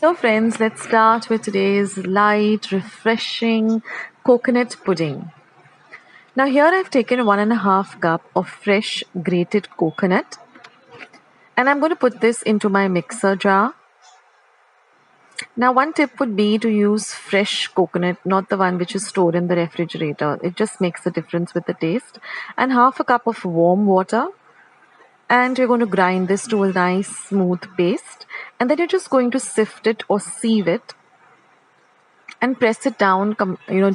So friends, let's start with today's light, refreshing coconut pudding. Now here I've taken 1.5 cup of fresh grated coconut and I'm going to put this into my mixer jar. Now one tip would be to use fresh coconut, not the one which is stored in the refrigerator. It just makes a difference with the taste. And half a cup of warm water. And you're going to grind this to a nice smooth paste. And then you're just going to sift it or sieve it and press it down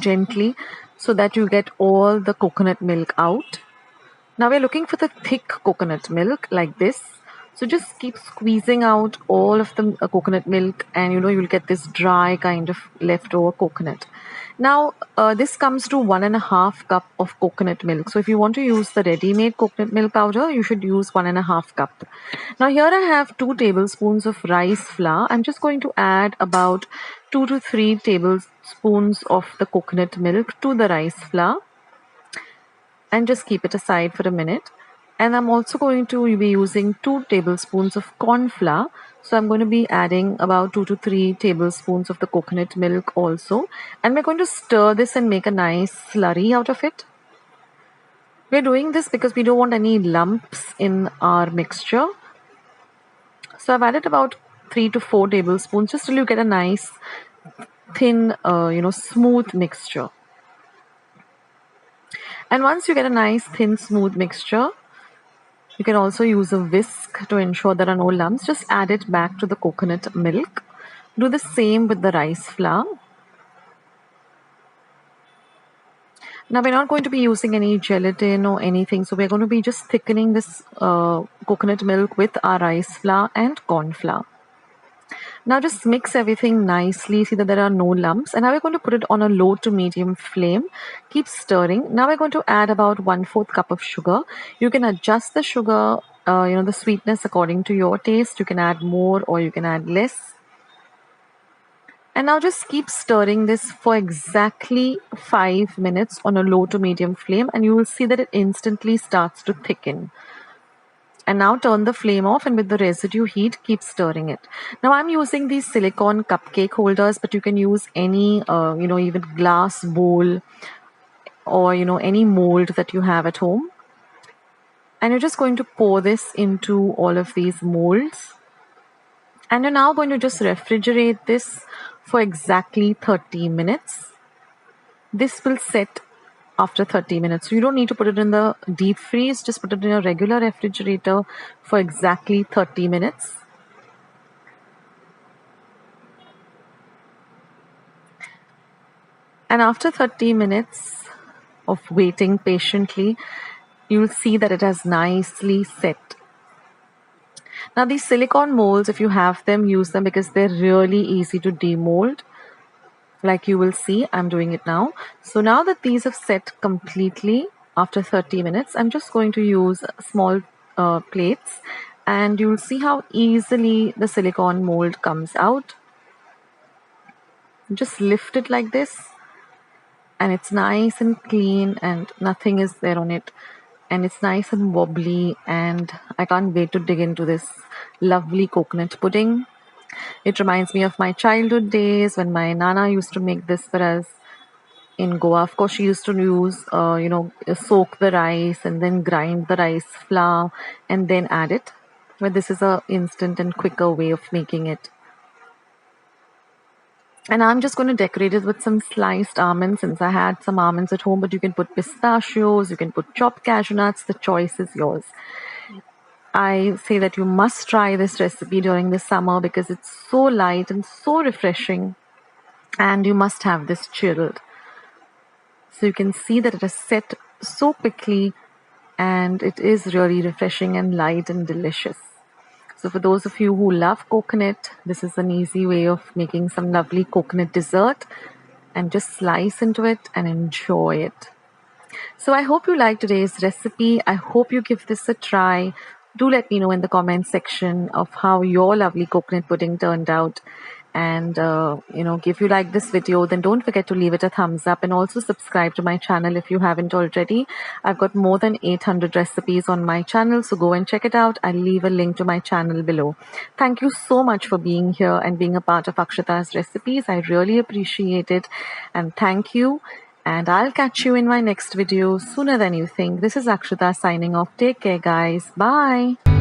gently so that you get all the coconut milk out. Now we're looking for the thick coconut milk like this. So just keep squeezing out all of the coconut milk and you'll get this dry kind of leftover coconut. Now this comes to 1.5 cup of coconut milk. So if you want to use the ready-made coconut milk powder, you should use 1.5 cup. Now here I have 2 tablespoons of rice flour. I'm just going to add about 2 to 3 tablespoons of the coconut milk to the rice flour and just keep it aside for a minute. And I'm also going to be using 2 tablespoons of corn flour. So I'm going to be adding about 2 to 3 tablespoons of the coconut milk also. And we're going to stir this and make a nice slurry out of it. We're doing this because we don't want any lumps in our mixture. So I've added about 3 to 4 tablespoons just till you get a nice thin, smooth mixture. And once you get a nice thin smooth mixture, you can also use a whisk to ensure there are no lumps. Just add it back to the coconut milk. Do the same with the rice flour. Now we're not going to be using any gelatin or anything. So we're going to be just thickening this coconut milk with our rice flour and corn flour. Now just mix everything nicely, see that there are no lumps, and now we're going to put it on a low to medium flame. Keep stirring. Now we're going to add about 1/4 cup of sugar. You can adjust the sugar, the sweetness according to your taste. You can add more or you can add less. And now just keep stirring this for exactly 5 minutes on a low to medium flame, and you will see that it instantly starts to thicken. And now turn the flame off, and with the residue heat, keep stirring it. Now I'm using these silicone cupcake holders, but you can use any, even glass bowl or, any mold that you have at home. And you're just going to pour this into all of these molds. And you're now going to just refrigerate this for exactly 30 minutes. This will set after 30 minutes. So you don't need to put it in the deep freeze. Just put it in a regular refrigerator for exactly 30 minutes. And after 30 minutes of waiting patiently, you'll see that it has nicely set. Now these silicone molds, if you have them, use them because they're really easy to demold. Like you will see, I'm doing it now. So now that these have set completely after 30 minutes, I'm just going to use small plates, and you'll see how easily the silicone mold comes out. Just lift it like this, and it's nice and clean and nothing is there on it. And it's nice and wobbly, and I can't wait to dig into this lovely coconut pudding. It reminds me of my childhood days when my Nana used to make this for us in Goa. Of course, she used to use, soak the rice and then grind the rice flour and then add it. But this is a instant and quicker way of making it. And I'm just going to decorate it with some sliced almonds since I had some almonds at home. But you can put pistachios, you can put chopped cashew nuts. The choice is yours. I say that you must try this recipe during the summer because it's so light and so refreshing, and you must have this chilled. So you can see that it has set so quickly, and it is really refreshing and light and delicious. So for those of you who love coconut, this is an easy way of making some lovely coconut dessert, and just slice into it and enjoy it. So I hope you like today's recipe. I hope you give this a try. Do let me know in the comment section of how your lovely coconut pudding turned out. And if you like this video, then don't forget to leave it a thumbs up, and also subscribe to my channel if you haven't already. I've got more than 800 recipes on my channel, so go and check it out. I'll leave a link to my channel below. Thank you so much for being here and being a part of Akshita's recipes. I really appreciate it, and thank you. And I'll catch you in my next video sooner than you think. This is Akshita signing off. Take care, guys. Bye.